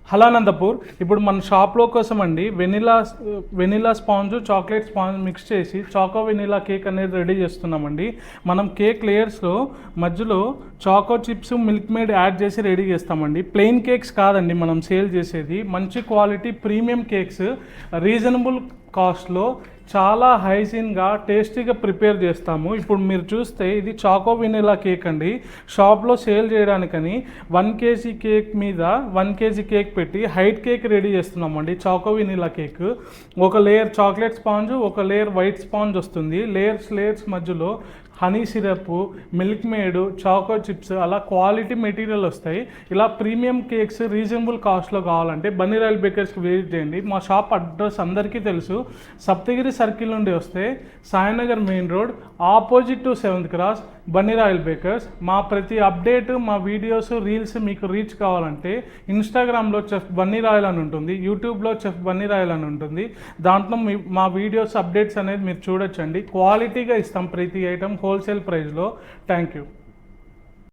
Hello Anantapur. ఇప్పుడు మన షాప్లో కోసం అండి vanilla sponge chocolate sponge mix చేసి చాకో వెనిలా కేక్ అనేది రెడీ చేస్తున్నామండి. మనం కేక్ లేయర్స్లో మధ్యలో choco chips milk made add చేసి రెడీ చేస్తామండి. ప్లెయిన్ కేక్స్ కాదండి మనం సేల్ చేసేది, మంచి క్వాలిటీ ప్రీమియం కేక్స్ రీజనబుల్ కాస్ట్లో చాలా హైజీన్గా టేస్టీగా ప్రిపేర్ చేస్తాము. ఇప్పుడు మీరు చూస్తే ఇది చాకో వెనిలా కేక్ అండి. షాప్లో సేల్ చేయడానికని 1 kg కేక్ మీద 1 kg కేక్ పెట్టి హైట్ కేక్ రెడీ చేస్తున్నామండి. చాకో వెనిలా కేక్ ఒక లేయర్ చాక్లెట్ స్పాంజ్, ఒక లేయర్ వైట్ స్పాంజ్ వస్తుంది. లేయర్స్ మధ్యలో honey syrup, milk made, choco chips అలా క్వాలిటీ మెటీరియల్ వస్తాయి. ఇలా ప్రీమియం కేక్స్ రీజనబుల్ కాస్ట్లో కావాలంటే బన్నీ రాయల్ బేకర్స్కి విజిట్ చేయండి. మా షాప్ అడ్రస్ అందరికీ తెలుసు. సప్తగిరి సర్కిల్ నుండి వస్తే Sainagar main road opposite to 7th cross Bunny Royal Bakers. మా ప్రతి అప్డేట్, మా వీడియోస్, రీల్స్ మీకు రీచ్ కావాలంటే ఇన్స్టాగ్రామ్లో చెఫ్ బన్నీ రాయల్ అని ఉంటుంది, యూట్యూబ్లో చెఫ్ బన్నీ రాయల్ అని ఉంటుంది. దాంట్లో మా వీడియోస్ అప్డేట్స్ అనేది మీరు చూడొచ్చండి. క్వాలిటీగా ఇస్తాం ప్రతి ఐటమ్ హోల్సేల్ ప్రైస్లో. Thank you.